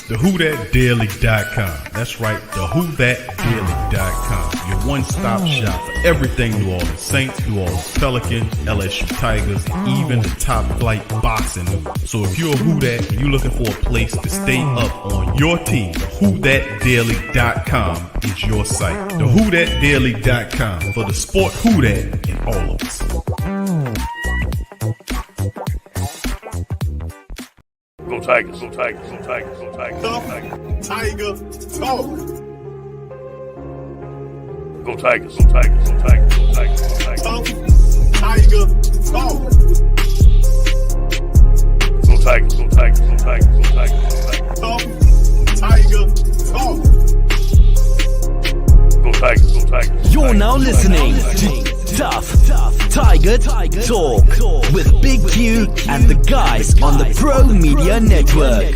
TheWhoThatDaily.com. That's right, TheWhoThatDaily.com. Your one-stop shop for everything New Orleans Saints, New Orleans Pelicans, LSU Tigers, even the top flight boxing news. So if you're a Who That and you're looking for a place to stay up on your team, TheWhoThatDaily.com is your site. TheWhoThatDaily.com for the sport Who That in all of us. Go Tigers, go Tigers, go Tigers, go Tigers, go Tigers. Tiger talk. Go Tigers, go Tigers, go Tigers, go Tigers, go Tigers. Tiger talk. Go Tigers, go Tigers, go Tigers, go Tigers, go Tigers. Tiger talk. Go Tigers, go Tigers. You're now listening to Tough Tiger Talk with Big Q and the guys on the Pro Media Network.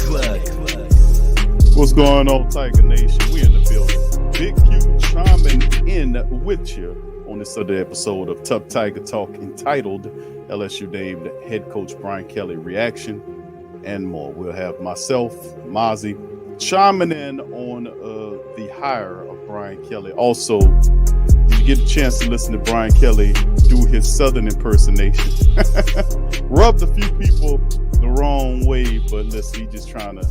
What's going on, Tiger Nation? We in the building. Big Q chiming in with you on this other episode of Tough Tiger Talk entitled LSU named head coach Brian Kelly reaction and more. We'll have myself, Mozzi, chiming in on the hire of Brian Kelly. Also, you get a chance to listen to Brian Kelly do his Southern impersonation. Rubbed a few people the wrong way, but listen, he's just trying to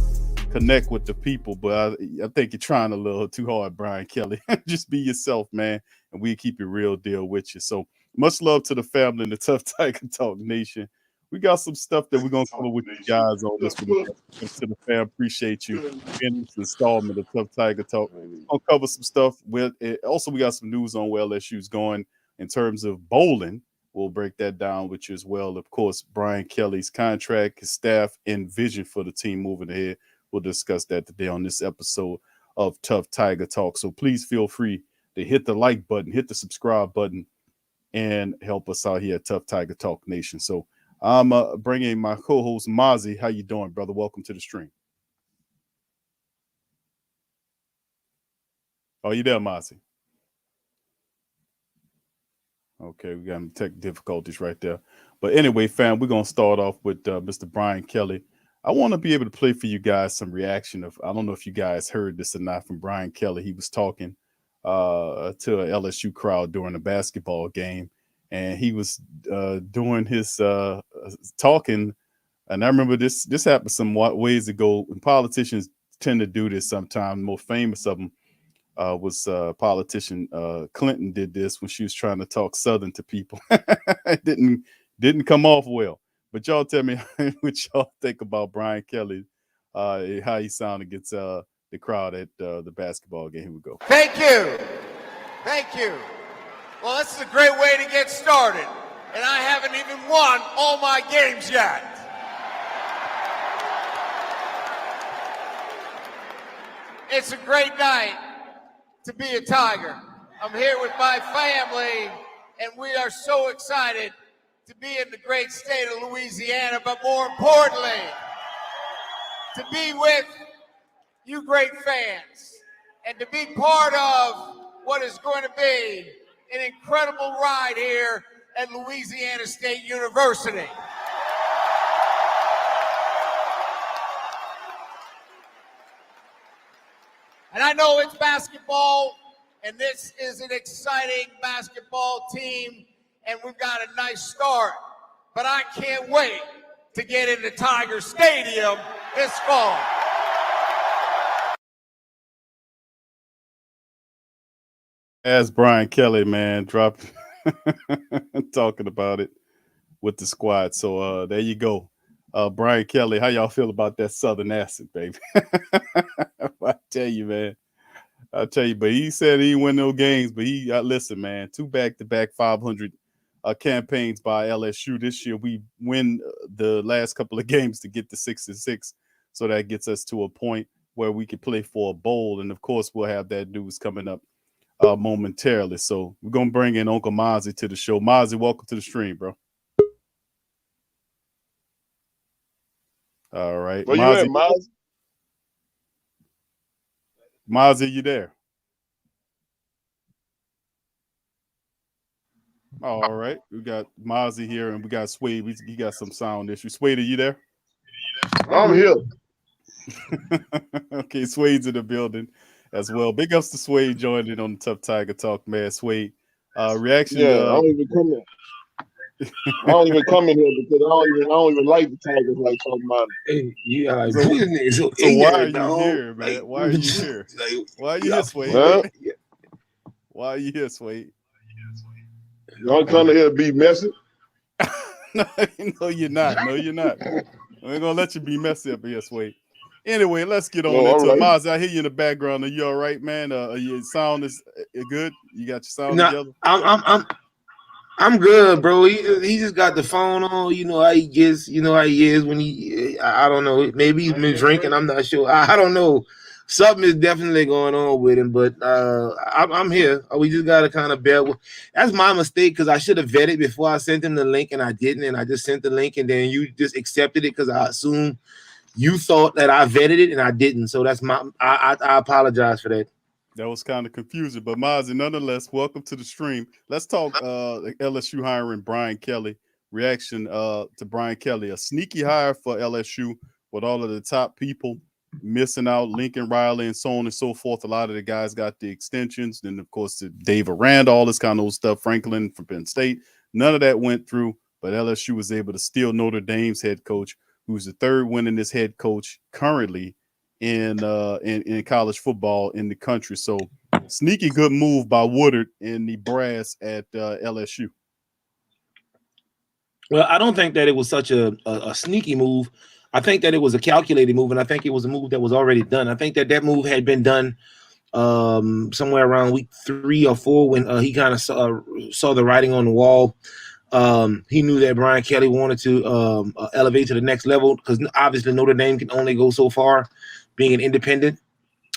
connect with the people. But I think you're trying a little too hard, Brian Kelly. Just be yourself, man, and we keep it real deal with you. So much love to the family in the Tough Tiger Talk Nation. We got some stuff that we're going to cover with you guys on this one. To the fam, appreciate you in this installment of Tough Tiger Talk. I'll cover some stuff. Also, we got some news on where LSU is going in terms of bowling. We'll break that down with you as well. Of course, Brian Kelly's contract, his staff, and vision for the team moving ahead. We'll discuss that today on this episode of Tough Tiger Talk. So please feel free to hit the like button, hit the subscribe button, and help us out here at Tough Tiger Talk Nation. So I'm bringing my co-host Mozzi. How you doing, brother? Welcome to the stream. Oh, you there, Mozzi? Okay, we got some tech difficulties right there. But anyway, fam, we're going to start off with Mr. Brian Kelly. I want to be able to play for you guys some reaction of, I don't know if you guys heard this or not, from Brian Kelly. He was talking to a LSU crowd during a basketball game. And he was doing his talking, and I remember this happened some ways ago. And politicians tend to do this sometimes. The most famous of them was politician Clinton did this when she was trying to talk Southern to people. It didn't come off well. But y'all tell me what y'all think about Brian Kelly, how he sounded against the crowd at the basketball game. Here we go. Thank you. Well, this is a great way to get started, and I haven't even won all my games yet. It's a great night to be a Tiger. I'm here with my family, and we are so excited to be in the great state of Louisiana, but more importantly, to be with you great fans and to be part of what is going to be an incredible ride here at Louisiana State University. And I know it's basketball, and this is an exciting basketball team, and we've got a nice start. But I can't wait to get into Tiger Stadium this fall. As Brian Kelly, man, dropped talking about it with the squad. So there you go. Brian Kelly, how y'all feel about that Southern accent, baby? I tell you, man. But he said he didn't win no games, but listen, man, 2 back-to-back 500 campaigns by LSU. This year we win the last couple of games to get to 6-6. So that gets us to a point where we can play for a bowl. And of course, we'll have that news coming up momentarily. So we're going to bring in Uncle Mozzi to the show. Mozzi, welcome to the stream, bro. All right. Where you at, Mozzi? Mozzi, you there? All right. We got Mozzi here, and we got Swade. He got some sound issues. Swade, are you there? I'm here. Okay, Swade's in the building as well. Big ups to Swade joining on the Tough Tiger Talk, man. Swade, reaction. Yeah, I don't even come in here because I don't even like the Tigers like talking about it. Hey, you like So, these niggas so so why are ignorant, you dog. here, man? Like, Why are you here? like, Why are you here, Swade? Huh? Why are you here, Swade? Y'all come here to be messy. No, you're not. No, you're not. We ain't gonna let you be messy up here, Swade. Anyway, let's get on No, into all right. Mozzi, I hear you in the background. Are you all right, man? Your sound is good? You got your sound nah, together? I'm good, bro. He just got the phone on. You know how he gets. You know how he is when he. I don't know. Maybe he's been drinking. I'm not sure. I don't know. Something is definitely going on with him. But I'm here. We just gotta kind of bear with. That's my mistake because I should have vetted before I sent him the link, and I didn't. And I just sent the link, and then you just accepted it because I assumed you thought that I vetted it, and I didn't. So that's my. I apologize for that. That was kind of confusing, but Mozzie, nonetheless, welcome to the stream. Let's talk LSU hiring Brian Kelly. Reaction to Brian Kelly, a sneaky hire for LSU with all of the top people missing out, Lincoln Riley and so on and so forth. A lot of the guys got the extensions. Then, of course, Dave Aranda, all this kind of stuff, Franklin from Penn State. None of that went through, but LSU was able to steal Notre Dame's head coach, who's the third winningest head coach currently in college football in the country. So sneaky good move by Woodard and the brass at LSU. Well, I don't think that it was such a sneaky move. I think that it was a calculated move, and I think it was a move that was already done. I think that move had been done somewhere around week 3 or 4 when he kind of saw the writing on the wall. He knew that Brian Kelly wanted to elevate to the next level because obviously Notre Dame can only go so far being an independent,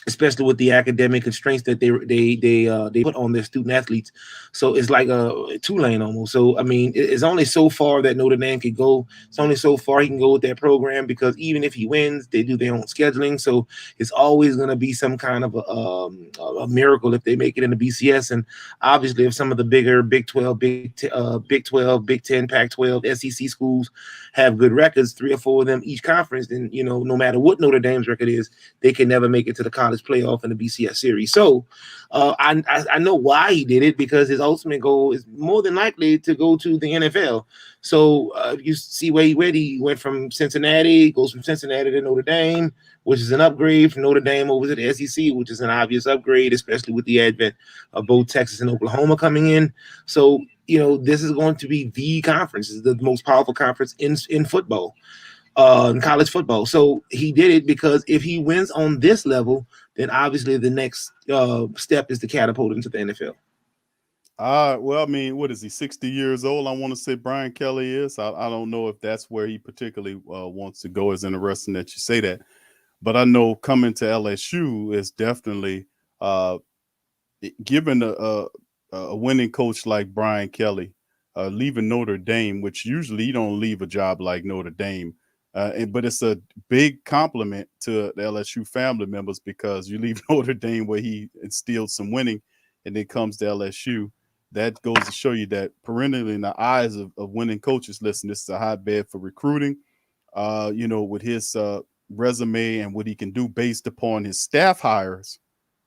especially with the academic constraints that they put on their student athletes. So it's like a Tulane almost. So I mean, it's only so far that Notre Dame could go. It's only so far he can go with that program because even if he wins, they do their own scheduling. So it's always going to be some kind of a miracle if they make it in the BCS. And obviously, if some of the bigger Big 12, Big 12, Big 10, Pac-12, SEC schools have good records, 3 or 4 of them each conference, then no matter what Notre Dame's record is, they can never make it to the college playoff in the BCS series. So I know why he did it because his ultimate goal is more than likely to go to the NFL. So you see where he went from Cincinnati, goes from Cincinnati to Notre Dame, which is an upgrade from Notre Dame over to the SEC, which is an obvious upgrade, especially with the advent of both Texas and Oklahoma coming in. So this is going to be the conference. It's the most powerful conference in football, in college football. So he did it because if he wins on this level, then obviously the next step is to catapult him to the NFL. Well, I mean, what is he, 60 years old? I want to say Brian Kelly is. I don't know if that's where he particularly wants to go. It's interesting that you say that. But I know coming to LSU is definitely given a winning coach like Brian Kelly, leaving Notre Dame, which usually you don't leave a job like Notre Dame. But it's a big compliment to the LSU family members because you leave Notre Dame where he instilled some winning and then comes to LSU. That goes to show you that perennially in the eyes of winning coaches, listen, this is a hotbed for recruiting. With his resume and what he can do based upon his staff hires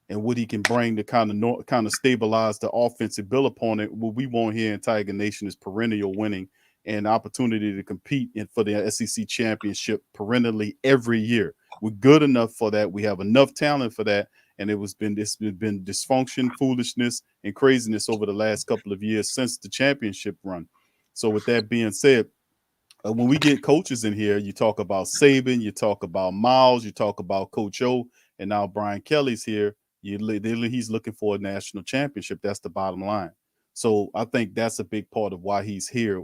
and what he can bring to kind of stabilize the offensive bill upon it. What we want here in Tiger Nation is perennial winning and opportunity to compete for the SEC championship perennially every year. We're good enough for that. We have enough talent for that. And it's been dysfunction, foolishness, and craziness over the last couple of years since the championship run. So with that being said, when we get coaches in here, you talk about Saban, you talk about Miles, you talk about Coach O, and now Brian Kelly's here. He's looking for a national championship. That's the bottom line. So I think that's a big part of why he's here.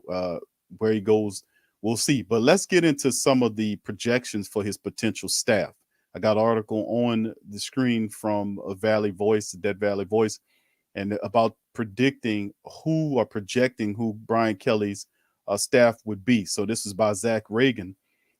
Where he goes, we'll see. But let's get into some of the projections for his potential staff. I got an article on the screen from Valley Voice, Dead Valley Voice, and about projecting who Brian Kelly's staff would be. So this is by Zach Reagan,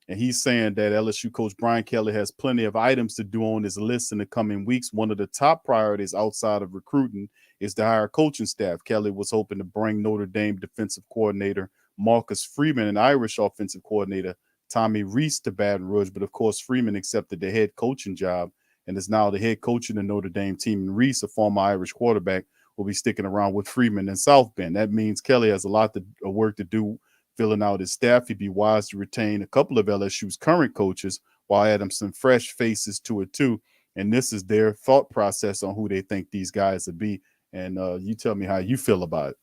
and he's saying that LSU coach Brian Kelly has plenty of items to do on his list in the coming weeks. One of the top priorities outside of recruiting is to hire coaching staff. Kelly was hoping to bring Notre Dame defensive coordinator Marcus Freeman, an Irish offensive coordinator, Tommy Reese to Baton Rouge, but of course Freeman accepted the head coaching job and is now the head coach in the Notre Dame team. And Reese, a former Irish quarterback, will be sticking around with Freeman in South Bend. That means Kelly has a lot of work to do filling out his staff. He'd be wise to retain a couple of LSU's current coaches while adding some fresh faces to it too. And this is their thought process on who they think these guys would be. And you tell me how you feel about it.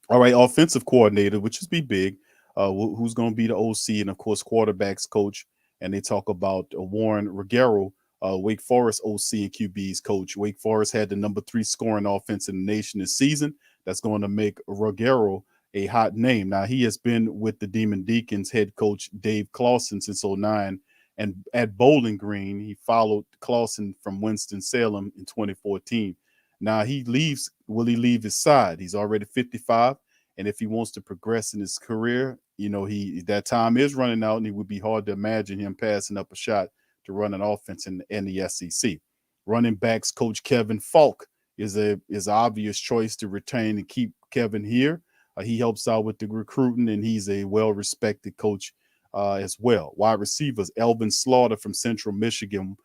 All right, offensive coordinator, which is be big. Who's going to be the OC, and of course quarterbacks coach. And they talk about Warren Ruggiero, Wake Forest OC and QB's coach. Wake Forest had the number 3 scoring offense in the nation this season. That's going to make Ruggiero a hot name. Now, he has been with the Demon Deacons head coach Dave Clawson since 2009. And at Bowling Green, he followed Clawson from Winston-Salem in 2014. Now, will he leave his side? He's already 55. And if he wants to progress in his career, that time is running out, and it would be hard to imagine him passing up a shot to run an offense in the SEC. Running backs coach Kevin Falk is an obvious choice to retain and keep Kevin here. He helps out with the recruiting, and he's a well-respected coach as well. Wide receivers, Elvin Slaughter from Central Michigan.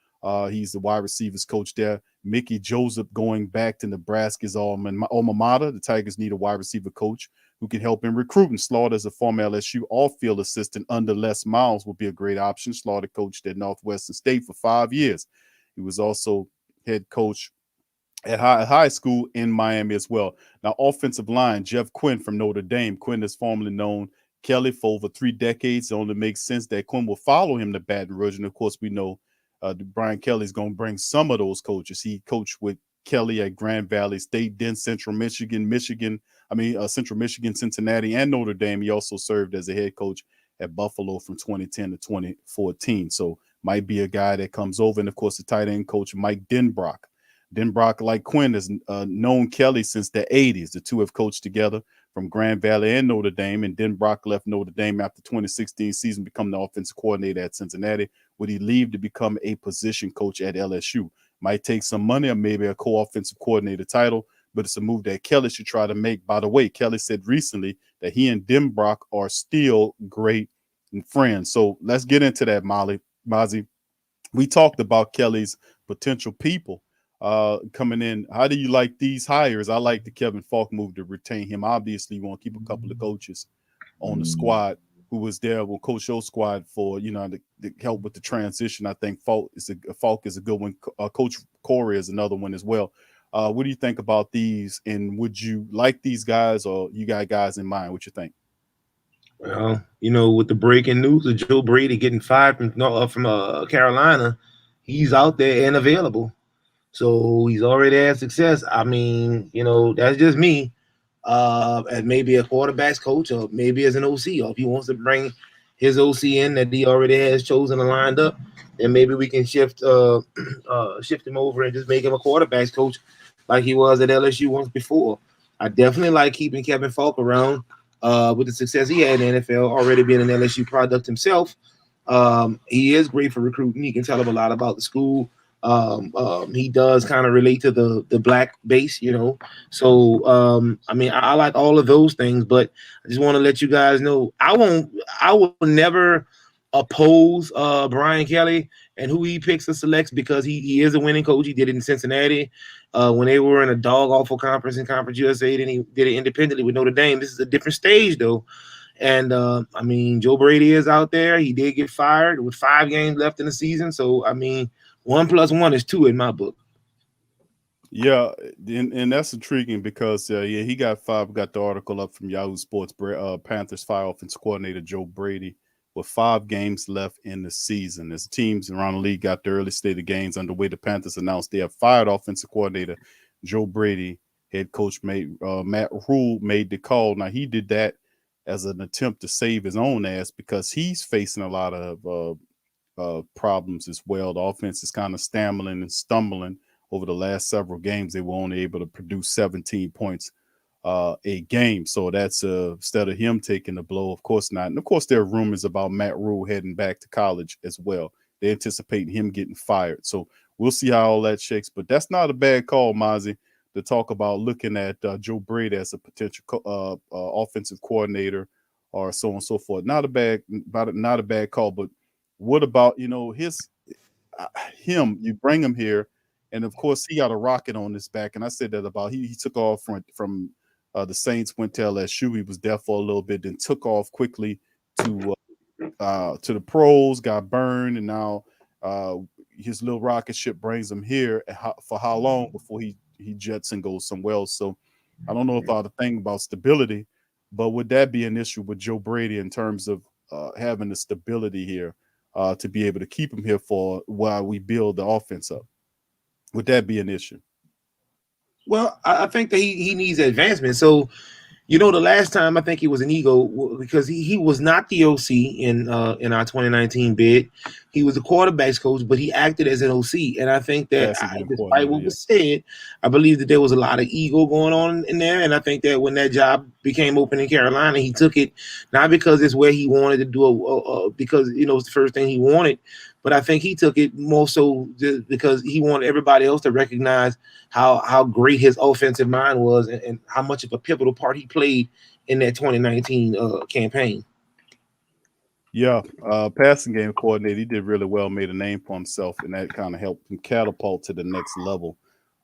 He's the wide receivers coach there. Mickey Joseph going back to Nebraska's alma mater. The Tigers need a wide receiver coach who can help in recruiting. Slaughter is a former LSU off-field assistant under Les Miles, will be a great option. Slaughter coached at Northwestern State for 5 years. He was also head coach at high school in Miami as well. Now, offensive line, Jeff Quinn from Notre Dame. Quinn is formerly known Kelly for over 3 decades. It only makes sense that Quinn will follow him to Baton Rouge. And, of course, we know Brian Kelly's going to bring some of those coaches. He coached with Kelly at Grand Valley State, then Central Michigan, Central Michigan, Cincinnati, and Notre Dame. He also served as a head coach at Buffalo from 2010 to 2014. So might be a guy that comes over. And, of course, the tight end coach, Mike Denbrock. Denbrock, like Quinn, has known Kelly since the 80s. The two have coached together from Grand Valley and Notre Dame. And Denbrock left Notre Dame after 2016 season, become the offensive coordinator at Cincinnati. Would he leave to become a position coach at LSU? Might take some money or maybe a co-offensive coordinator title, but it's a move that Kelly should try to make. By the way, Kelly said recently that he and Denbrock are still great friends. So let's get into that, Mozzie. We talked about Kelly's potential people coming in. How do you like these hires? I like the Kevin Falk move to retain him. Obviously, you want to keep a couple of coaches on the squad who was there, will coach your squad for, to help with the transition. I think Falk is a good one. Coach Corey is another one as well. What do you think about these? And would you like these guys, or you got guys in mind? What you think? Well, with the breaking news of Joe Brady getting fired from Carolina, he's out there and available. So he's already had success. I mean, that's just me. As maybe a quarterback's coach, or maybe as an OC, or if he wants to bring his OC in that he already has chosen and lined up, then maybe we can shift him over and just make him a quarterback's coach like he was at LSU once before. I definitely like keeping Kevin Falk around with the success he had in the NFL, already being an LSU product himself. He is great for recruiting. He can tell him a lot about the school. He does kind of relate to the black base, So I like all of those things, but I just want to let you guys know I will never oppose Brian Kelly and who he picks or selects, because he is a winning coach. He did it in Cincinnati when they were in a dog awful conference in Conference USA. Then he did it independently with Notre Dame. This is a different stage though. And Joe Brady is out there. He did get fired with 5 games left in the season. So 1 + 1 is 2 in my book. Yeah, and that's intriguing because he got 5. Got the article up from Yahoo Sports. Panthers fire offensive coordinator Joe Brady with 5 games left in the season. As teams around the league got the early state of games underway, the Panthers announced they have fired offensive coordinator Joe Brady. Head coach Matt Rhule made the call. Now, he did that as an attempt to save his own ass because he's facing a lot of problems as well. The offense is kind of stumbling over the last several games. They were only able to produce 17 points a game. So that's instead of him taking the blow, of course not. And of course, there are rumors about Matt Rhule heading back to college as well. They anticipate him getting fired. So we'll see how all that shakes. But that's not a bad call, Mozzie, to talk about looking at Joe Brady as a potential offensive coordinator or so on and so forth. Not a bad call, but what about him? You bring him here, and of course he got a rocket on his back. And I said that about he took off from the Saints, went to LSU. He was there for a little bit, then took off quickly to the pros, got burned, and now his little rocket ship brings him here. For how long before he jets and goes somewhere else? So I don't know if the thing about stability, but would that be an issue with Joe Brady in terms of having the stability here to be able to keep him here for while we build the offense up? Would that be an issue? Well, I think that he needs advancement. So, the last time I think he was an ego because he was not the OC in our 2019 bid. He was the quarterback's coach, but he acted as an OC. And I think that despite what was said, I believe that there was a lot of ego going on in there. And I think that when that job became open in Carolina, he took it not because it's where he wanted to do because it's the first thing he wanted, but I think he took it more so just because he wanted everybody else to recognize how great his offensive mind was and how much of a pivotal part he played in that 2019 campaign. Yeah, passing game coordinator. He did really well, made a name for himself, and that kind of helped him catapult to the next level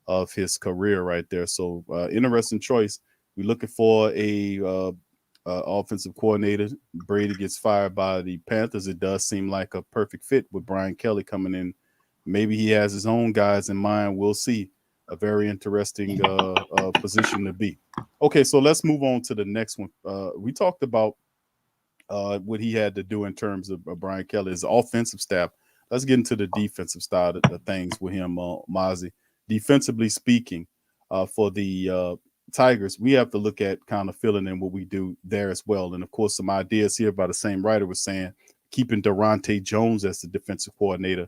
of his career right there. So interesting choice. We're looking for a offensive coordinator. Brady gets fired by the Panthers. It does seem like a perfect fit with Brian Kelly coming in. Maybe he has his own guys in mind. We'll see. A very interesting position to be. Okay, so let's move on to the next one. We talked about what he had to do in terms of Brian Kelly's offensive staff. Let's get into the defensive side of things with him, Mozzi. Defensively speaking, for the Tigers, we have to look at kind of filling in what we do there as well. And, of course, some ideas here by the same writer was saying keeping Durante Jones as the defensive coordinator.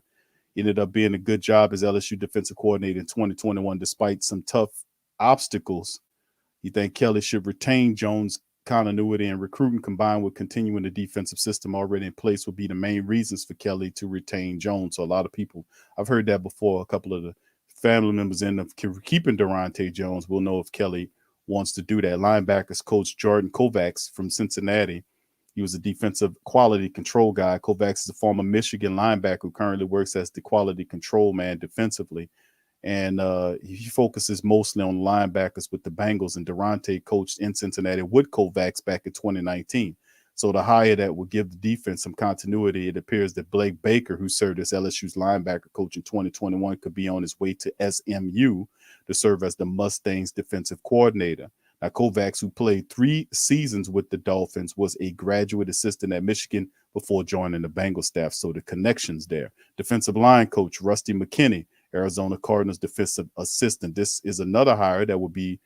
Ended up being a good job as LSU defensive coordinator in 2021, despite some tough obstacles. You think Kelly should retain Jones' continuity and recruiting combined with continuing the defensive system already in place would be the main reasons for Kelly to retain Jones. So a lot of people, I've heard that before, a couple of the family members end up keeping Durante Jones. We'll know if Kelly wants to do that. Linebackers coach Jordan Kovacs from Cincinnati. He was a defensive quality control guy. Kovacs is a former Michigan linebacker who currently works as the quality control man defensively. And he focuses mostly on linebackers with the Bengals. And Durante coached in Cincinnati with Kovacs back in 2019. So the hire that will give the defense some continuity, it appears that Blake Baker, who served as LSU's linebacker coach in 2021, could be on his way to SMU to serve as the Mustangs defensive coordinator. Now, Kovacs, who played 3 seasons with the Dolphins, was a graduate assistant at Michigan before joining the Bengals staff. So the connections there. Defensive line coach Rusty McKinney, Arizona Cardinals defensive assistant. This is another hire that will be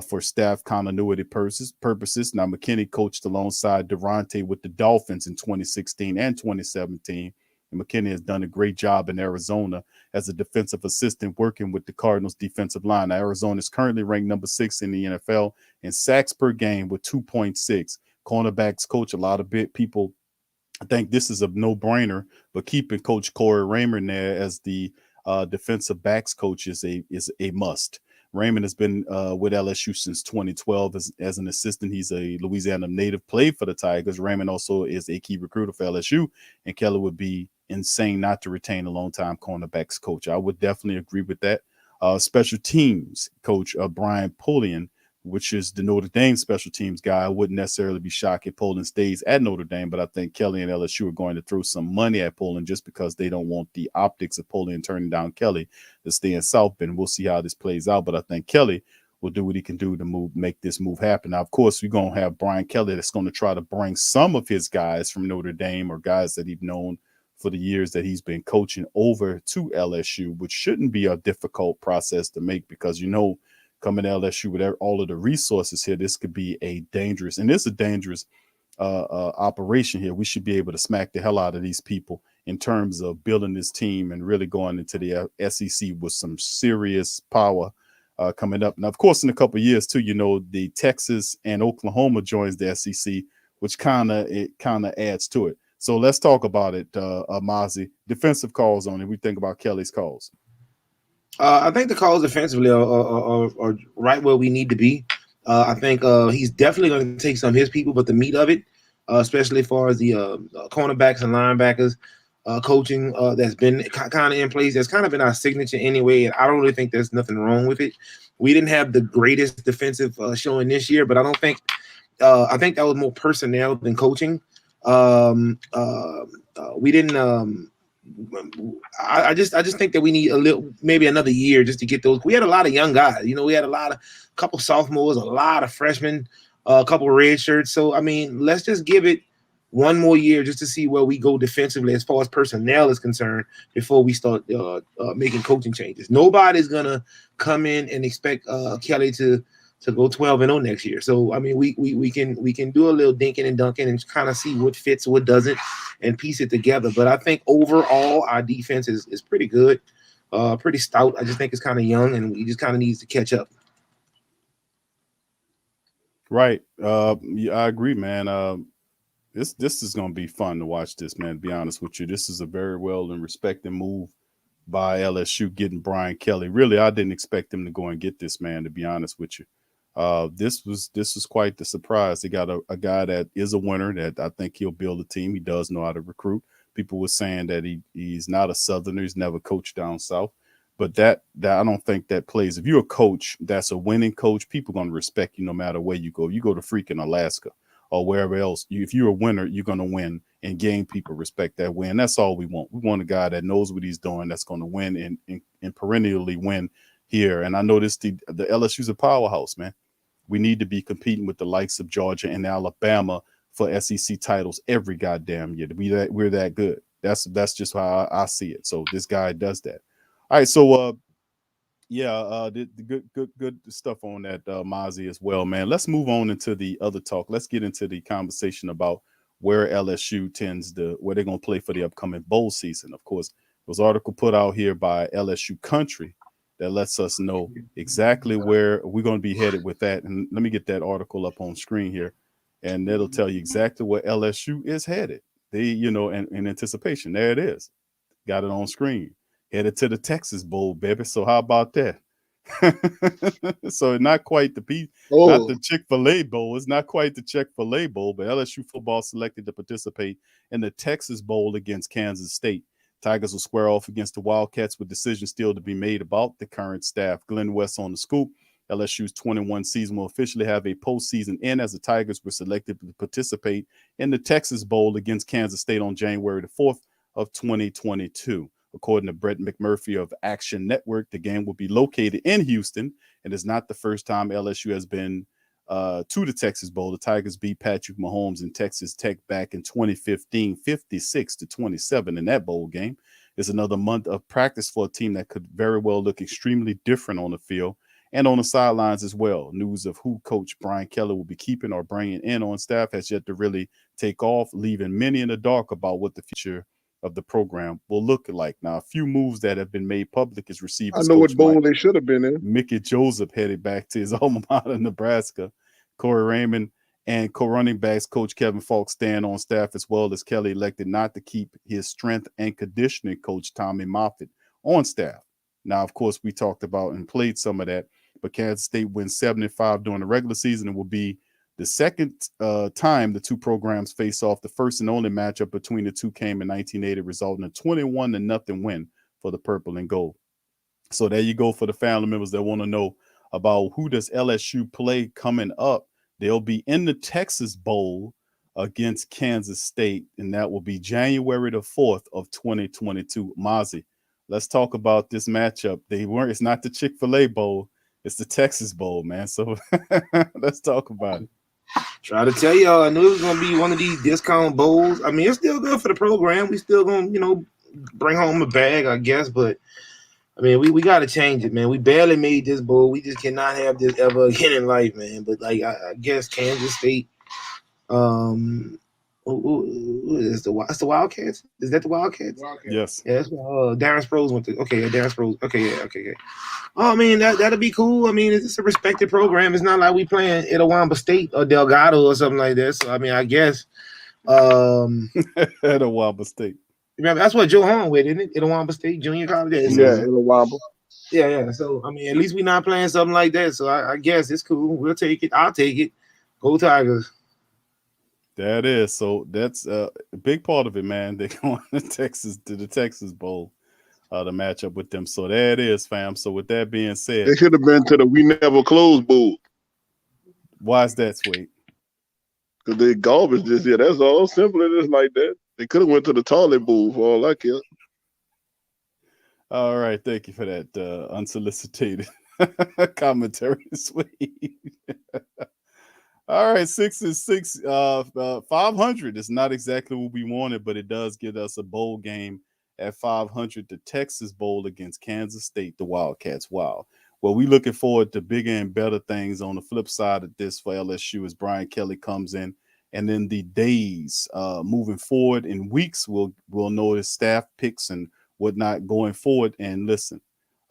for staff continuity purposes. Now, McKinney coached alongside Durante with the Dolphins in 2016 and 2017. And McKinney has done a great job in Arizona as a defensive assistant working with the Cardinals defensive line. Now, Arizona is currently ranked number 6 in the NFL in sacks per game with 2.6. Cornerbacks coach, a lot of people I think this is a no-brainer, but keeping Coach Corey Raymond there as the defensive backs coach is a must. Raymond has been with LSU since 2012 as an assistant. He's a Louisiana native, played for the Tigers. Raymond also is a key recruiter for LSU, and Kelly would be insane not to retain a longtime cornerbacks coach. I would definitely agree with that. Special teams coach Brian Pullian, which is the Notre Dame special teams guy. I wouldn't necessarily be shocked if Pullian stays at Notre Dame, but I think Kelly and LSU are going to throw some money at Pullian just because they don't want the optics of Pullian turning down Kelly to stay in South Bend. We'll see how this plays out, but I think Kelly will do what he can do to make this move happen. Now, of course, we're going to have Brian Kelly that's going to try to bring some of his guys from Notre Dame or guys that he's known for the years that he's been coaching over to LSU, which shouldn't be a difficult process to make because, coming to LSU with all of the resources here, this could be a dangerous operation here. We should be able to smack the hell out of these people in terms of building this team and really going into the SEC with some serious power coming up. Now, of course, in a couple of years, too, the Texas and Oklahoma joins the SEC, which kind of adds to it. So let's talk about it, Mozzi. Defensive calls on it. We think about Kelly's calls. I think the calls defensively are right where we need to be. I think he's definitely going to take some of his people, but the meat of it, especially as far as the cornerbacks and linebackers coaching that's been kind of in place. That's kind of been our signature anyway, and I don't really think there's nothing wrong with it. We didn't have the greatest defensive showing this year, but I don't think I think that was more personnel than coaching. We didn't. I just think that we need maybe another year just to get those. We had a lot of young guys. We had a couple sophomores, a lot of freshmen, a couple of red shirts. So I mean, let's just give it one more year just to see where we go defensively as far as personnel is concerned before we start making coaching changes. Nobody's gonna come in and expect Kelly to go 12-0 next year. So I mean, we can do a little dinking and dunking and kind of see what fits, what doesn't, and piece it together. But I think overall our defense is pretty good, pretty stout. I just think it's kind of young, and we just kind of needs to catch up. Right. Yeah, I agree, man. This is going to be fun to watch this, man, to be honest with you. This is a very well and respected move by LSU getting Brian Kelly. Really, I didn't expect them to go and get this, man, to be honest with you. This was quite the surprise. They got a guy that is a winner, that I think he'll build a team. He does know how to recruit. People were saying that he's not a Southerner. He's never coached down south. But that I don't think that plays. If you're a coach that's a winning coach, people are going to respect you no matter where you go. You go to freaking Alaska or wherever else. If you're a winner, you're going to win and gain people respect that win. That's all we want. We want a guy that knows what he's doing, that's going to win and perennially win here. And I noticed the LSU's a powerhouse, man. We need to be competing with the likes of Georgia and Alabama for SEC titles every goddamn year. We're that good. That's just how I see it. So this guy does that. All right, so the good stuff on that, Mozzi, as well, man. Let's move on into the other talk. Let's get into the conversation about where LSU where they're going to play for the upcoming bowl season. Of course, there was an article put out here by LSU Country that lets us know exactly where we're going to be headed with that. And let me get that article up on screen here, and that'll tell you exactly where LSU is headed. In anticipation. There it is. Got it on screen. Headed to the Texas Bowl, baby. So how about that? So not quite not the Chick-fil-A Bowl. It's not quite the Chick-fil-A Bowl, but LSU football selected to participate in the Texas Bowl against Kansas State. Tigers will square off against the Wildcats with decisions still to be made about the current staff. Glenn West on the scoop. LSU's 21 season will officially have a postseason end as the Tigers were selected to participate in the Texas Bowl against Kansas State on January the 4th of 2022. According to Brett McMurphy of Action Network, the game will be located in Houston, and it's not the first time LSU has been to the Texas Bowl. The Tigers beat Patrick Mahomes and Texas Tech back in 2015, 56-27 in that bowl game. It's another month of practice for a team that could very well look extremely different on the field and on the sidelines as well. News of who Coach Brian Kelly will be keeping or bringing in on staff has yet to really take off, leaving many in the dark about what the future of the program will look like. Now, a few moves that have been made public is receivers. I know what bowl they should have been in. Mickey Joseph headed back to his alma mater, Nebraska. Corey Raymond and co-running backs coach Kevin Falk stand on staff, as well as Kelly elected not to keep his strength and conditioning coach Tommy Moffitt on staff. Now, of course, we talked about and played some of that, but Kansas State wins 7-5 during the regular season and will be the second time the two programs face off. The first and only matchup between the two came in 1980, resulting in a 21-0 win for the purple and gold. So there you go for the family members that want to know about who does LSU play coming up. They'll be in the Texas Bowl against Kansas State, and that will be January the 4th of 2022. Mozzi, let's talk about this matchup. It's not the Chick-fil-A Bowl. It's the Texas Bowl, man. So let's talk about it. Try to tell y'all, I knew it was going to be one of these discount bowls. I mean, it's still good for the program. We still going to, bring home a bag, I guess. But, I mean, we got to change it, man. We barely made this bowl. We just cannot have this ever again in life, man. But, I guess Kansas State, who is it's the Wildcats? Is that the Wildcats? Yes. Yeah, that's Darren Sproles went to. Okay, Darren Sproles. Okay, yeah, okay. Oh, I mean, that'll be cool. I mean, it's a respected program. It's not like we playing Itawamba State or Delgado or something like that. So, I mean, I guess. Itawamba State. Remember, that's what Joe Hahn with, isn't it? Itawamba State Junior College. Yeah, Itawamba. Yeah. So, I mean, at least we're not playing something like that. So, I guess it's cool. We'll take it. I'll take it. Go Tigers. That is. So that's a big part of it, man. They're going to the Texas Bowl to match up with them. So there it is, fam. So with that being said, They should have been to the We Never Close Bowl. why is that, Sweet? Because they garbage this year. That's all. Simple it is like that. They could have went to the Toilet Bowl for all I care. All right, thank you for that unsolicited commentary, Sweet. All right, 6-6, 500 is not exactly what we wanted, but it does get us a bowl game at 500. The Texas Bowl against Kansas State, the Wildcats. Wow. Well, we looking forward to bigger and better things on the flip side of this for LSU as Brian Kelly comes in. And then the days moving forward in weeks, we'll know his staff picks and whatnot going forward. And listen,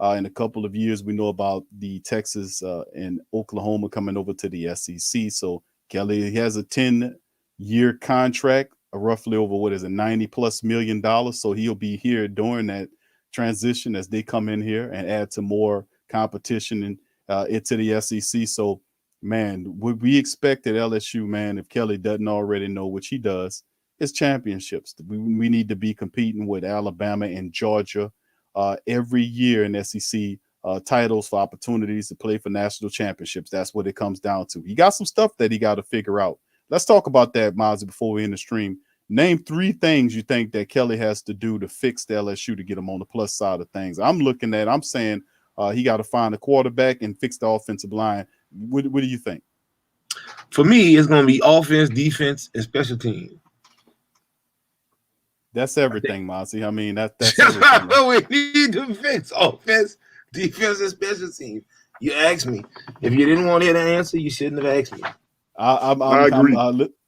in a couple of years, we know about the Texas and Oklahoma coming over to the SEC. So Kelly, he has a 10-year contract, roughly over $90+ million. So he'll be here during that transition as they come in here and add to more competition into the SEC. So, man, what we expect at LSU, man, if Kelly doesn't already know, which he does, is championships. We need to be competing with Alabama and Georgia every year in SEC titles for opportunities to play for national championships. That's what it comes down to. He got some stuff that he got to figure out. Let's talk about that, Mozzie, before we end the stream. Name 3 things you think that Kelly has to do to fix the LSU to get him on the plus side of things. I'm saying he got to find a quarterback and fix the offensive line. What do you think? For me, it's going to be offense, defense, and special teams. That's everything, Mozzie. I mean, that's everything. We need to fix offense, defense, and special teams. You asked me. If you didn't want to hear the answer, you shouldn't have asked me. I agree.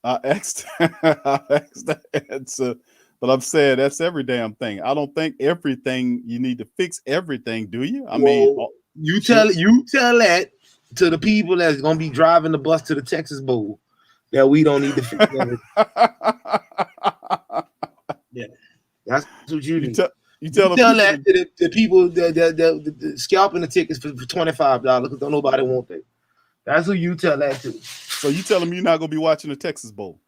I asked the answer, but I'm saying that's every damn thing. I don't think everything you need to fix everything, do you? I mean, you tell that to the people that's gonna be driving the bus to the Texas Bowl that we don't need to fix everything. Yeah, that's what you do. You tell that to the people that scalping the tickets for $25 because don't nobody want that. That's who you tell that to. So you tell them you're not gonna be watching the Texas Bowl.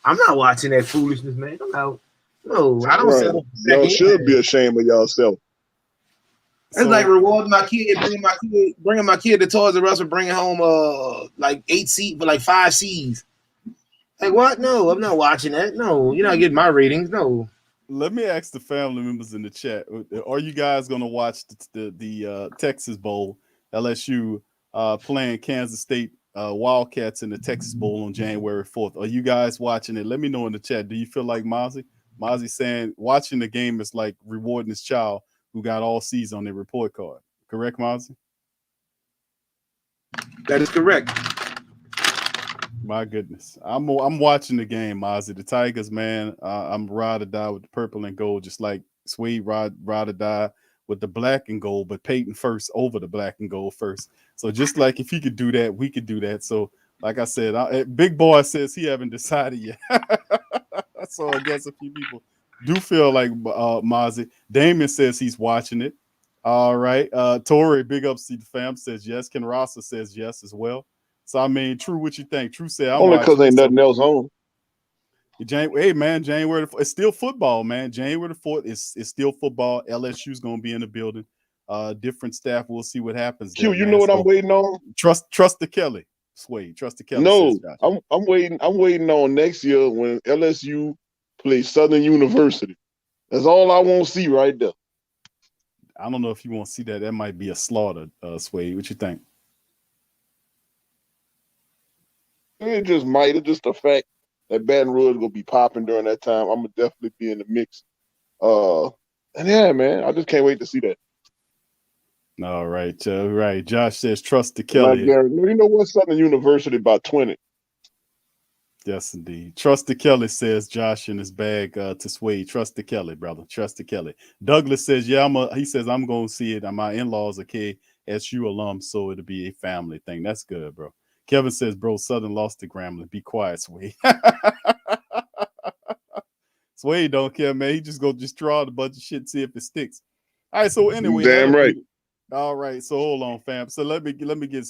I'm not watching that foolishness, man. No, I don't. Right. Y'all should be ashamed of yourself. That's like rewarding my kid, bringing my kid to Toys R Us and bringing home like 8 C's for like 5 C's. Like what? No, I'm not watching that. No, you're not getting my ratings. No. Let me ask the family members in the chat: are you guys gonna watch the Texas Bowl? LSU playing Kansas State Wildcats in the Texas Bowl on January 4th. Are you guys watching it? Let me know in the chat. Do you feel like Mozzie? Mozzie saying watching the game is like rewarding his child who got all C's on their report card. Correct, Mozzie? That is correct. My goodness. I'm watching the game, Mozzie. The Tigers, man, I'm ride or die with the purple and gold, just like Swede ride or die with the black and gold, but Peyton first over the black and gold first. So just like if he could do that, we could do that. So like I said, Big Boy says he haven't decided yet. So I guess a few people do feel like Mozzie. Damon says he's watching it. All right. Tori, big ups to the fam, says yes. Ken Rasa says yes as well. So I mean, True, what you think? True said I'm only because ain't nothing else on. Hey man, January it's still football, man. January the 4th is still football. LSU's gonna be in the building. Different staff. We'll see what happens. Q, you know what I'm waiting on? Trust the Kelly. Sway. Trust the Kelly. No, I'm waiting on next year when LSU plays Southern University. That's all I want to see right there. I don't know if you want to see that. That might be a slaughter, Sway. What you think? It just might. It's just a fact that Baton Rouge will be popping during that time. I'm gonna definitely be in the mix. And yeah, man, I just can't wait to see that. All right, right. Josh says trust the Kelly. You know what? Southern University about 20. Yes, indeed. Trust the Kelly, says Josh in his bag to Sway. Trust the Kelly, brother. Trust the Kelly. Douglas says, yeah, he says I'm gonna see it. My in-laws are KSU alums, so it'll be a family thing. That's good, bro. Kevin says, bro, Southern lost to Grambling. Be quiet, Sway. Sway don't care, man. He just go draw a bunch of shit and see if it sticks. All right, so anyway. Damn right. All right, so hold on, fam. So let me get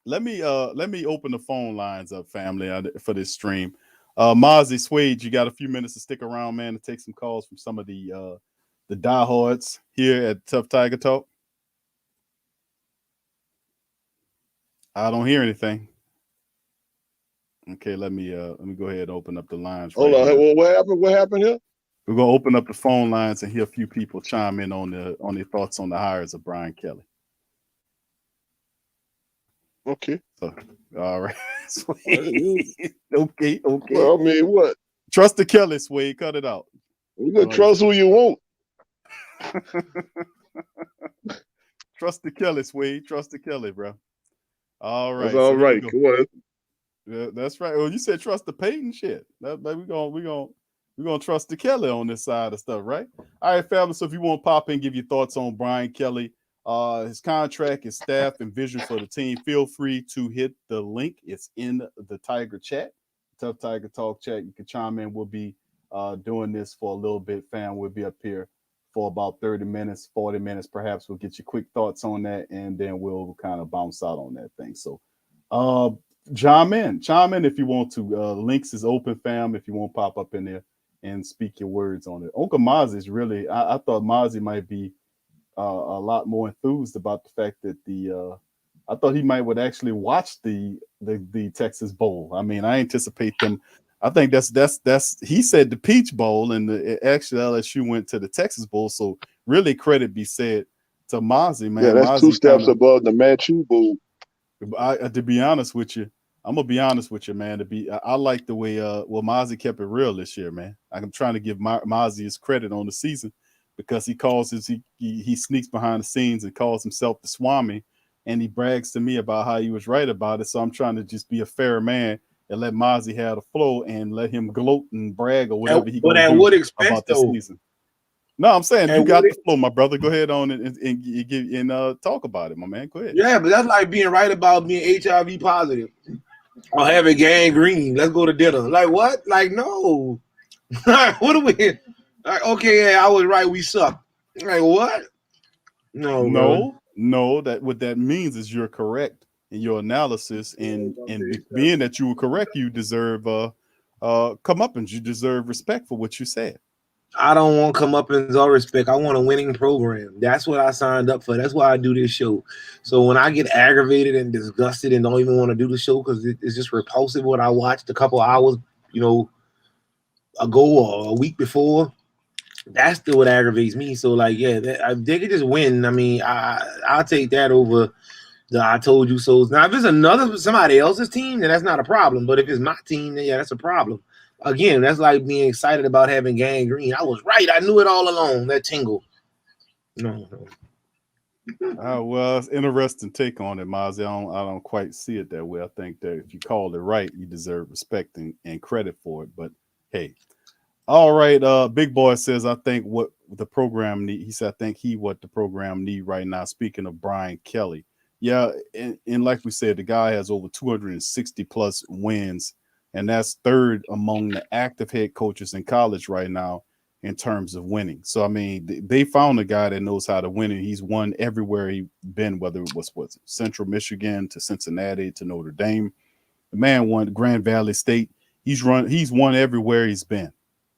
let me open the phone lines up, family, for this stream. Mozzie Swade, you got a few minutes to stick around, man, to take some calls from some of the diehards here at Tough Tiger Talk. I don't hear anything. Okay, let me go ahead and open up the lines. Hold on. Well, what happened? What happened here? We're gonna open up the phone lines and hear a few people chime in on their thoughts on the hires of Brian Kelly. Okay. So, all right. Okay. Well, I mean, what? Trust the Kelly, Swade. Cut it out. You can trust who you want. Trust the Kelly, Swade. Trust the Kelly, bro. All right. That's all right. Come on. Yeah, that's right. Well, you said trust the Peyton shit. We're gonna trust the Kelly on this side of stuff, right? All right, family. So if you want to pop in, give your thoughts on Brian Kelly, his contract, his staff, and vision for the team, feel free to hit the link. It's in the Tiger chat, Tough Tiger Talk chat. You can chime in. We'll be doing this for a little bit, fam. We'll be up here for about 30 minutes, 40 minutes, perhaps. We'll get your quick thoughts on that, and then we'll kind of bounce out on that thing. So, chime in if you want to. Links is open, fam. If you want to pop up in there and speak your words on it. Uncle Mozzie is really, I thought Mozzie might be a lot more enthused about the fact that I thought he would actually watch the Texas Bowl. I mean, I anticipate them. I think that's he said the Peach Bowl, and actually LSU went to the Texas Bowl. So really, credit be said to Mozzie, man. Yeah, that's Mozzie 2 steps above the Matthew Bowl. To be honest with you, I'm gonna be honest with you, man. I like the way Mozzie kept it real this year, man. I'm trying to give Mozzie his credit on the season because he sneaks behind the scenes and calls himself the Swami, and he brags to me about how he was right about it. So I'm trying to just be a fair man and let Mozzie have the flow and let him gloat and brag or whatever he gonna do about this season. No, I'm saying you got the flow, my brother. Go ahead on and talk about it, my man. Go ahead. Yeah, but that's like being right about being HIV positive or having gangrene. Let's go to dinner. Like what? Like no. What are we? Like okay, yeah, I was right. We suck. Like what? No. That what that means is you're correct in your analysis, and being that you were correct, you deserve comeuppance. You deserve respect for what you said. I don't want comeuppance or respect. I want a winning program. That's what I signed up for. That's why I do this show. So when I get aggravated and disgusted and don't even want to do the show because it's just repulsive what I watched a couple hours, ago or a week before, that's still what aggravates me. So like, yeah, they could just win. I mean, I'll take that over the I told you so. Now if it's somebody else's team, then that's not a problem. But if it's my team, then yeah, that's a problem. Again, that's like being excited about having gangrene. I was right. I knew it all along. That tingle. No. Well, it's interesting take on it, Mozzie. I don't quite see it that way. I think that if you called it right, you deserve respect and credit for it. But hey, all right. Big Boy says, I think what the program need. He said, I think what the program need right now. Speaking of Brian Kelly, yeah, and like we said, the guy has over 260 plus wins. And that's third among the active head coaches in college right now in terms of winning. So, I mean, they found a guy that knows how to win, and he's won everywhere he's been, whether it was Central Michigan to Cincinnati to Notre Dame. The man won Grand Valley State. He's won everywhere he's been.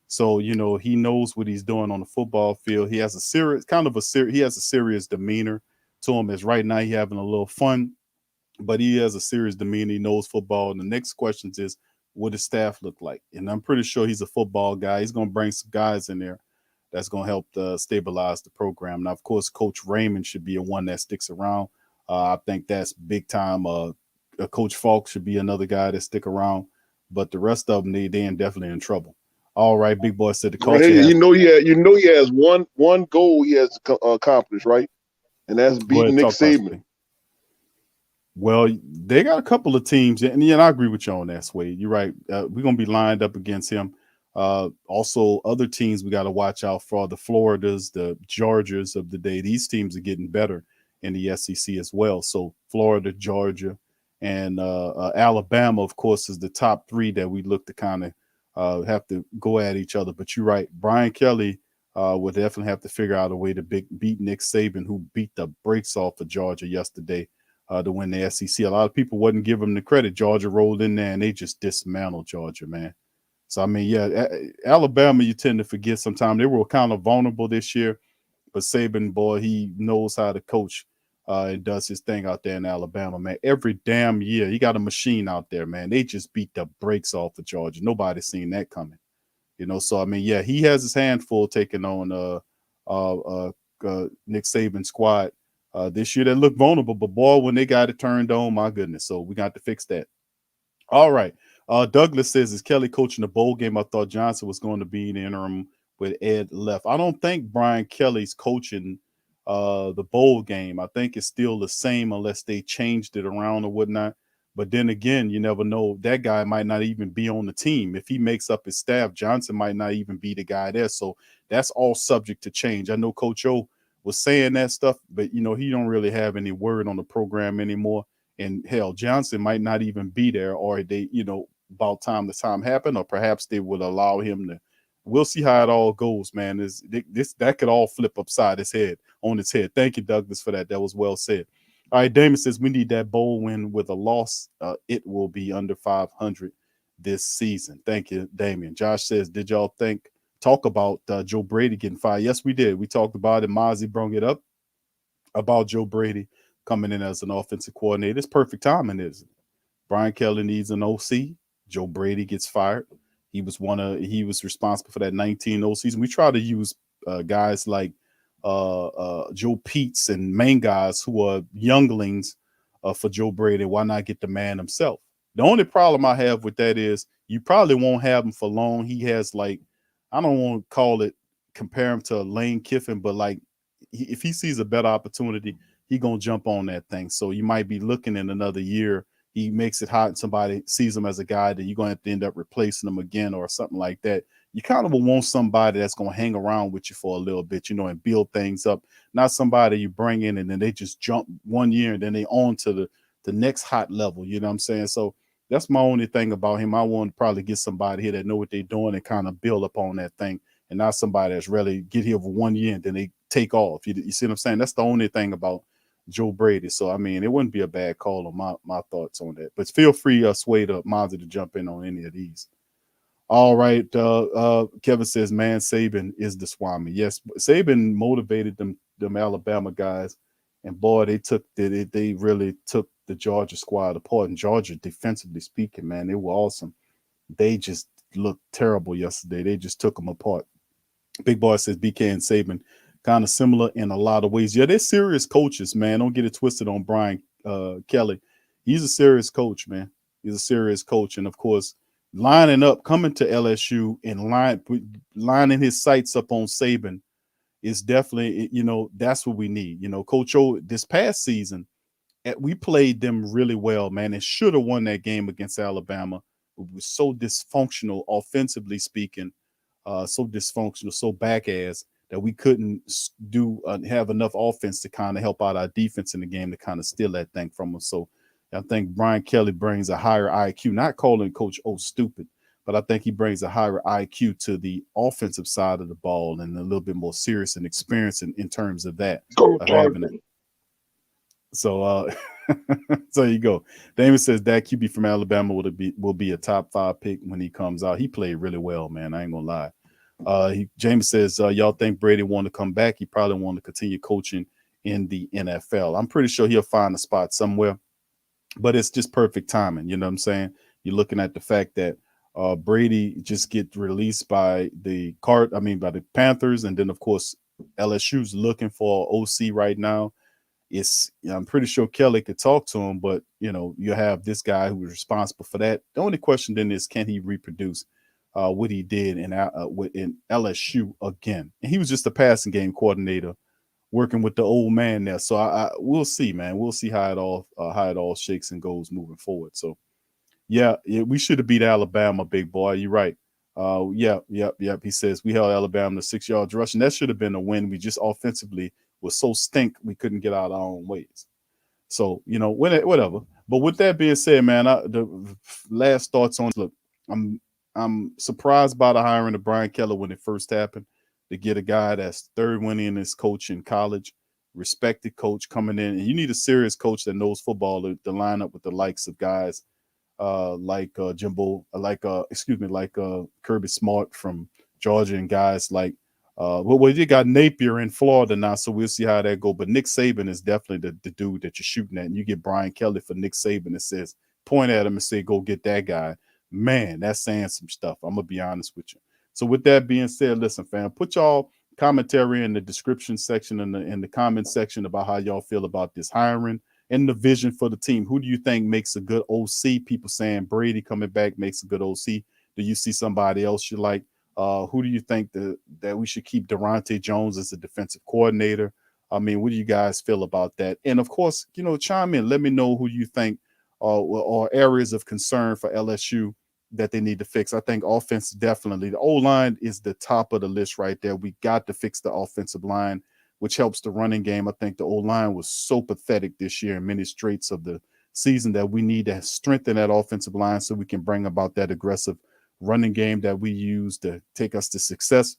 So, he knows what he's doing on the football field. He has a serious demeanor to him. As right now he's having a little fun, but he has a serious demeanor. He knows football. And the next question is, what his staff look like? And I'm pretty sure he's a football guy. He's going to bring some guys in there that's going to help stabilize the program. Now, of course, Coach Raymond should be a one that sticks around. I think that's big time. Coach Falk should be another guy that stick around. But the rest of them, they definitely in trouble. All right, Big Boy said the coach. He has one goal he has accomplished, right? And that's beating Nick Saban. Well, they got a couple of teams, and I agree with you on that, Swade. You're right. We're going to be lined up against him. Also, other teams we got to watch out for, the Floridas, the Georgias of the day. These teams are getting better in the SEC as well. So Florida, Georgia, and Alabama, of course, is the top three that we look to kind of have to go at each other. But you're right. Brian Kelly would definitely have to figure out a way to beat Nick Saban, who beat the brakes off of Georgia yesterday. to win the SEC. A lot of people wouldn't give them the credit. Georgia rolled in there and they just dismantled Georgia, man. So I mean, yeah, Alabama, you tend to forget sometimes. They were kind of vulnerable this year, but Saban, boy, he knows how to coach and does his thing out there in Alabama, man. Every damn year, he got a machine out there, man. They just beat the brakes off of Georgia. Nobody's seen that coming, you know. So I mean, yeah, he has his hand full taking on Nick Saban's squad this year that looked vulnerable, but boy, when they got it turned on, my goodness. So we got to fix that. All right. Douglas says, is Kelly coaching the bowl game? I thought Johnson was going to be in the interim with Ed left. I don't think Brian Kelly's coaching the bowl game. I think it's still the same unless they changed it around or whatnot. But then again, you never know. That guy might not even be on the team. If he makes up his staff, Johnson might not even be the guy there. So that's all subject to change. I know Coach O was saying that stuff, but, you know, he don't really have any word on the program anymore. And hell, Johnson might not even be there, or they, you know, about time the time happened, or perhaps they would allow him to. We'll see how it all goes, man. This that could all flip upside his head on its head. Thank you, Douglas, for that. That was well said. All right, Damon says we need that bowl win with a loss. It will be under 500 this season. Thank you, Damien. Josh says, did y'all talk about Joe Brady getting fired? Yes, we did. We talked about it. Mozzi brought it up about Joe Brady coming in as an offensive coordinator. It's perfect timing, isn't it? Brian Kelly needs an OC. Joe Brady gets fired. He was responsible for that 19-0 season. We try to use guys like Joe Peets and main guys who are younglings for Joe Brady. Why not get the man himself? The only problem I have with that is you probably won't have him for long. He has, like, I don't want to compare him to Lane Kiffin, but like if he sees a better opportunity, he gonna jump on that thing. So you might be looking in another year. He makes it hot and somebody sees him as a guy that you're going to have to end up replacing him again or something like that. You kind of will want somebody that's going to hang around with you for a little bit, you know, and build things up. Not somebody you bring in and then they just jump 1 year and then they on to the next hot level. You know what I'm saying? So that's my only thing about him. I want to probably get somebody here that know what they're doing and kind of build up on that thing, and not somebody that's really get here for 1 year and then they take off. You see what I'm saying? That's the only thing about Joe Brady. So I mean, it wouldn't be a bad call on my thoughts on that. But feel free, Sway to Mozzie to jump in on any of these. All right, Kevin says, man, Saban is the Swami. Yes, Saban motivated them Alabama guys, and boy, they really took the Georgia squad apart. And Georgia, defensively speaking, man, they were awesome. They just looked terrible yesterday. They just took them apart. Big Boy says BK and Saban kind of similar in a lot of ways. Yeah, they're serious coaches, man. Don't get it twisted on Brian Kelly. He's a serious coach, man. He's a serious coach. And, of course, lining up, coming to LSU and lining his sights up on Saban is definitely, you know, that's what we need. You know, Coach O, this past season, we played them really well, man, and should have won that game against Alabama. It was so dysfunctional, offensively speaking, so dysfunctional, so back-ass, that we couldn't have enough offense to kind of help out our defense in the game to kind of steal that thing from us. So I think Brian Kelly brings a higher IQ, not calling Coach O stupid, but I think he brings a higher IQ to the offensive side of the ball and a little bit more serious and experience in terms of that. Having it. So so you go. Damon says that QB from Alabama will be a top 5 pick when he comes out. He played really well, man. I ain't gonna lie. James says, y'all think Brady want to come back? He probably want to continue coaching in the NFL. I'm pretty sure he'll find a spot somewhere, but it's just perfect timing. You know what I'm saying? You're looking at the fact that Brady just get released by the Panthers, and then of course LSU's looking for OC right now. I'm pretty sure Kelly could talk to him, but you know, you have this guy who is responsible for that. The only question then is, can he reproduce what he did in LSU again? And he was just a passing game coordinator working with the old man there. So we'll see, man. We'll see how it all shakes and goes moving forward. So yeah, we should have beat Alabama, big boy. You're right. Yep. He says we held Alabama to 6 yards rushing. That should have been a win. We just offensively was so stink we couldn't get out our own ways. So, you know, whatever. But with that being said, man, the last thoughts on, look, I'm surprised by the hiring of Brian Kelly when it first happened, to get a guy that's third winning his coach in college, respected coach coming in, and you need a serious coach that knows football to line up with the likes of guys like Kirby Smart from Georgia, and guys like you got Napier in Florida now, so we'll see how that go. But Nick Saban is definitely the dude that you're shooting at, and you get Brian Kelly for Nick Saban that says, point at him and say, go get that guy. Man, that's saying some stuff. I'm gonna be honest with you. So with that being said, listen, fam, put y'all commentary in the description section and in the comment section about how y'all feel about this hiring and the vision for the team. Who do you think makes a good OC? People saying Brady coming back makes a good OC. Do you see somebody else you like? Who do you think that we should keep Durante Jones as a defensive coordinator? I mean, what do you guys feel about that? And of course, chime in. Let me know who you think are areas of concern for LSU that they need to fix. I think offense, definitely. The O-line is the top of the list right there. We got to fix the offensive line, which helps the running game. I think the O-line was so pathetic this year in many straits of the season that we need to strengthen that offensive line so we can bring about that aggressive running game that we use to take us to success.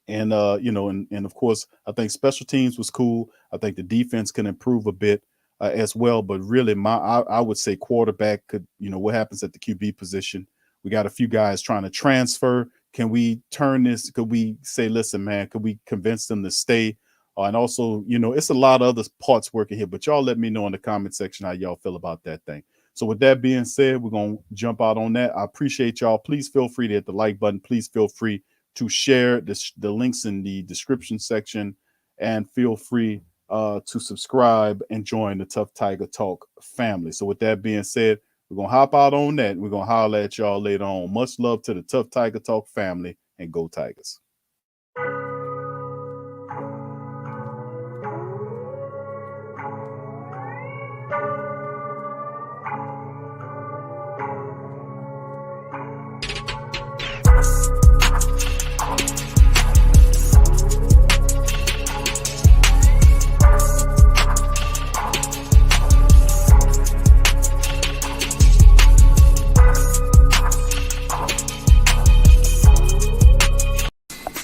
And, and of course, I think special teams was cool. I think the defense can improve a bit as well. But really, I would say quarterback could, what happens at the QB position? We got a few guys trying to transfer. Can we turn this? Could we say, listen, man, could we convince them to stay? And also, it's a lot of other parts working here. But y'all let me know in the comment section how y'all feel about that thing. So with that being said, we're going to jump out on that. I appreciate y'all. Please feel free to hit the like button. Please feel free to share the links in the description section, and feel free to subscribe and join the Tough Tiger Talk family. So with that being said, we're going to hop out on that. We're going to holler at y'all later on. Much love to the Tough Tiger Talk family, and go Tigers.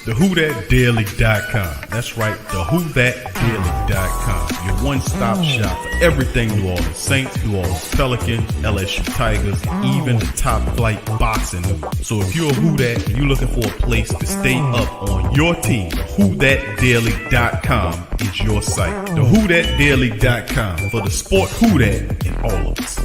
TheWhoThatDaily.com. That's right, TheWhoThatDaily.com. Your one-stop shop for everything New Orleans Saints, New Orleans Pelicans, LSU Tigers, even the top flight boxing news. So if you're a Who That and you're looking for a place to stay up on your team, TheWhoThatDaily.com is your site. TheWhoThatDaily.com for the sport Who That in all of us.